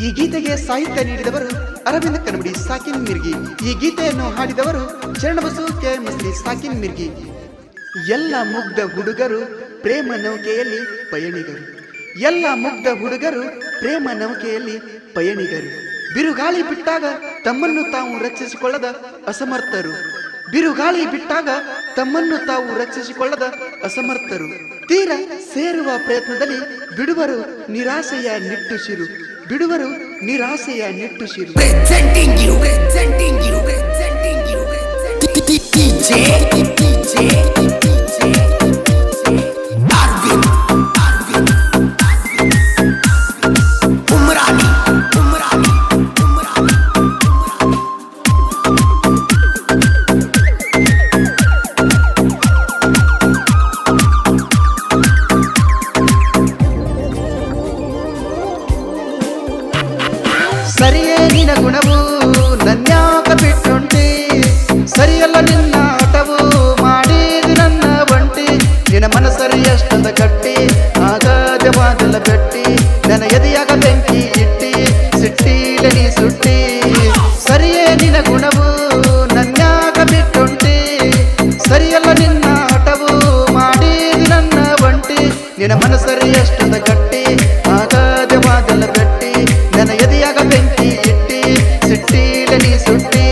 ಈ ಗೀತೆಗೆ ಸಾಹಿತ್ಯ ನೀಡಿದವರು ಅರವಿಂದ ಕನಮಡಿ ಸಾಕಿನ್ ಮಿರ್ಗಿ. ಈ ಗೀತೆಯನ್ನು ಹಾಡಿದವರು ಚರಣಬಸು ಕೆಎಂಎಸ್ಡಿ ಸಾಕಿನ್ ಮಿರ್ಗಿ. ಎಲ್ಲ ಮುಗ್ಧ ಹುಡುಗರು ಪ್ರೇಮ ನೌಕೆಯಲ್ಲಿ ಪಯಣಿಗರು. ಎಲ್ಲ ಮುಗ್ಧ ಹುಡುಗರು ಪ್ರೇಮ ನೌಕೆಯಲ್ಲಿ ಪಯಣಿಗರು. ಬಿರುಗಾಳಿ ಬಿಟ್ಟಾಗ ತಮ್ಮನ್ನು ತಾವು ರಕ್ಷಿಸಿಕೊಳ್ಳದ ಅಸಮರ್ಥರು. ಬಿರುಗಾಳಿ ಬಿಟ್ಟಾಗ ತಮ್ಮನ್ನು ತಾವು ರಕ್ಷಿಸಿಕೊಳ್ಳದ ಅಸಮರ್ಥರು. ತೀರ ಸೇರುವ ಪ್ರಯತ್ನದಲ್ಲಿ ಬಿಡುವರು ನಿರಾಸೆಯ ನಿಟ್ಟುಸಿರು. ಬಿಡುವರು ನಿರಾಸೆಯ ನಿಟ್ಟುಸಿರು. ಸರಿಯೇ ನಿನ ಗುಣವು ನನ್ಯಾಕ ಬಿಟ್ಟುಂಟಿ. ಸರಿಯಲ್ಲ ನಿನ್ನ ಆಟವು ಮಾಡಿದು ನನ್ನ ಬಂಟಿ. ನಿನ್ನ ಮನಸ್ಸರಿ ಎಷ್ಟದ ಗಟ್ಟಿ ಆಗಾದವಾದಲ್ಲ ಬೆಟ್ಟಿ. ನನ್ನ ಎದೆಯಾಗ ಬೆಂಕಿ ಇಟ್ಟಿ ಸಿಟ್ಟಿಲ ನೀ ಸುಟ್ಟಿ. ಸರಿಯೇ ನಿನ ಗುಣವು ನನ್ಯಾಕ ಬಿಟ್ಟುಂಟಿ. ಸರಿಯಲ್ಲ ನಿನ್ನ ಆಟವು ಮಾಡಿದು ನನ್ನ ಬಂಟಿ. ನಿನ್ನ ಮನಸ್ಸರಿ ಎಷ್ಟದ ಗಟ್ಟಿ ಆಗಾದವಾದಲ್ಲ ಬೆಟ್ಟಿ. ನನ್ನ ಎದೆಯಾಗ ಬೆಂಕಿ ಇಟ್ಟಿ ಸಿಟ್ಟಿಲ ನೀ ಸುಟ್ಟಿ.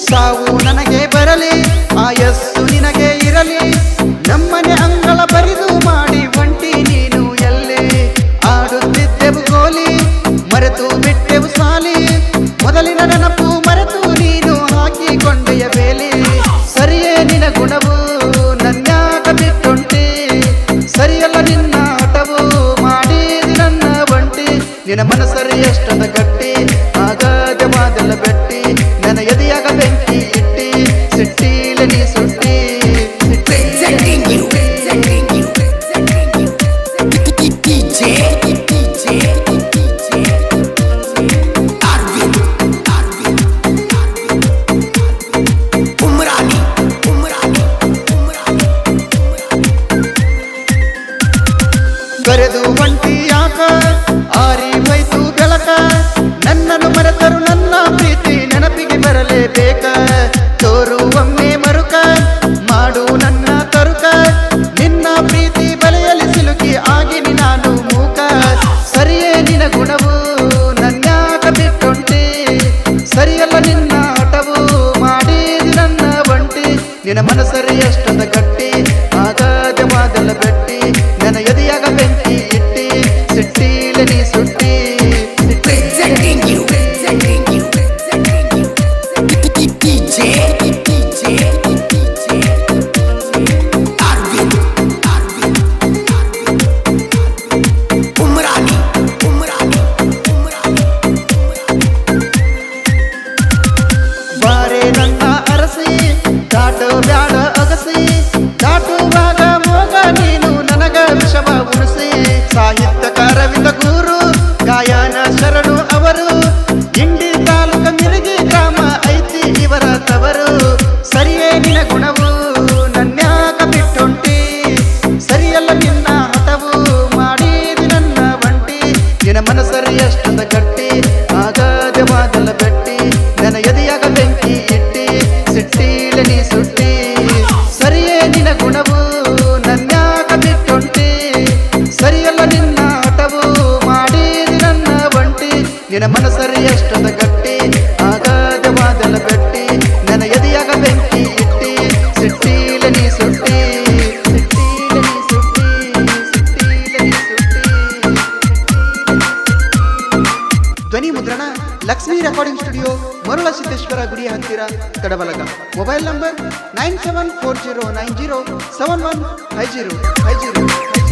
ಸಾವು ನನಗೆ ಬರಲಿ ಆಯಸ್ಸು ನಿನಗೆ ಇರಲಿ. ನಮ್ಮನೆ ಅಂಗಳ ಬರಿದು ಮಾಡಿ ಒಂಟಿ ನೀನು ಎಲ್ಲಿ. ಆಡುತ್ತಿದ್ದೆವು ಗೋಲಿ ಮರೆತು ಬಿಟ್ಟೆವು ಸಾಲಿ. ಮೊದಲಿನ ನೆನಪು ಮರೆತು ನೀನು ಹಾಕಿಕೊಂಡೆಯ ಬೇಲಿ. ಸರಿಯೇ ನಿನ ಗುಣವು ನನ್ಯಾಕ ಬಿಟ್ಟುಂಟಿ. ಸರಿಯಲ್ಲ ನಿನ್ನ ಆಟವು ಮಾಡಿದು ನನ್ನ ಬಂಟಿ. ನಿನ್ನ ಮನಸ್ಸರಿ ಎಷ್ಟದ ಗಟ್ಟಿ ಆಗಾದವಾದಲ್ಲ ಬೆಟ್ಟಿ. ನನ್ನ ಎದೆಯಾಗ ಬೆಂಕಿ ಇಟ್ಟಿ ಸಿಟ್ಟಿಲ ನೀ ಸುಟ್ಟಿ. ಕರೆದು ಒಂಟಿ ಯಾಕ ಆರಿ ಹೋಯ್ತು ಬೆಳಕ. ನನ್ನನ್ನು ಮರೆತರು ನನ್ನ ಪ್ರೀತಿ ನೆನಪಿಗೆ ಬರಲೇಬೇಕ. ತೋರು ಒಮ್ಮೆ ಮರುಕ ಮಾಡು ನನ್ನ ತರುಕ. ನಿನ್ನ ಪ್ರೀತಿ ಬಲೆಯಲ್ಲಿ ಸಿಲುಕಿ ಆಗಿನಿ ನಾನು ಮೂಕ. ಸರಿಯೇ ನಿನ ಗುಣವು ನನ್ಯಾಕ ಬಿಟ್ಟುಂಟಿ. ಸರಿಯಲ್ಲ ನಿನ್ನ ಆಟವು ಮಾಡಿದು ನನ್ನ ಬಂಟಿ. ನಿನ್ನ ಮನಸ್ಸರಿ ಎಷ್ಟದ ಗಟ್ಟಿ ಆಗಾದವಾದಲ್ಲ ಬೆಟ್ಟಿ. ನನ್ನ ಎದೆಯಾಗ ಬೆಂಕಿ ಇಟ್ಟಿ ಸಿಟ್ಟಿಲ ನೀ ಸುಟ್ಟಿ. ಬಾರೆ ನನ್ನ ಅರಸಿ ದಾಟೋ ಬ್ಯಾಡ ಅಗಸಿ. ದಾಟುವಾಗ ಮೋಗ ನೀನು ನನಗ ವಿಷವ ಉಣಿಸಿ. ಸಾಹಿತ್ಯಕಾರವಿಂದ ಗುರು ಗಾಯನ ಶರಣು ಅವರು. ಇಂಡಿ ತಾಲೂಕ ಮಿರಗಿ ಗ್ರಾಮ ಐತಿ ಇವರ ತವರು. ಸರಿಯೇ ನಿನ ಗುಣವು ನನ್ಯಾಕ ಬಿಟ್ಟುಂಟಿ. ಸರಿಯಲ್ಲ ನಿನ್ನ ಹಠವು ಮಾಡಿದು ನನ್ನ ಬಂಟಿ. ನಿನ್ನ ಮನಸ್ಸರಿ ಎಷ್ಟದ ಗಟ್ಟಿ ಆಗಾದವಾದಲ್ಲ ಬೆಟ್ಟಿ. ನನ್ನ ಎದೆಯಾಗ ಬೆಂಕಿ ಇಟ್ಟಿ ಸಿಟ್ಟಿಲ ನೀ ಸುಟ್ಟಿ. ಸರಿಯೇ ನಿನ ಗುಣವು ನನ್ಯಾಕ ಬಿಟ್ಟುಂಟಿ. ಸರಿಯಲ್ಲ ನಿನ್ನ ಆಟವು ಮಾಡಿದು ನನ್ನ ಬಂಟಿ. ನಿನ್ನ ಮನಸ್ಸರಿ ಎಷ್ಟದ ಗಟ್ಟಿ ಆಗಾದವಾದಲ್ಲ ಬೆಟ್ಟಿ. ನನ್ನ ಎದೆಯಾಗ ಬೆಂಕಿ ಇಟ್ಟಿ ಸಿಟ್ಟಿಲ ನೀ ಸುಟ್ಟಿ. ಸಿಟ್ಟಿಲ ನೀ ಸುಟ್ಟಿ. ಸಿಟ್ಟಿಲ ನೀ ಸುಟ್ಟಿ. ಧ್ವನಿ ಮುದ್ರಣ ಲಕ್ಷ್ಮೀ ರೆಕಾರ್ಡಿಂಗ್ ಸ್ಟುಡಿಯೋ, ಮರುಳ ಸಿದ್ದೇಶ್ವರ ಗುಡಿ ಹತ್ತಿರ, ತಡಬಲಗ. Mobile number 974090715050.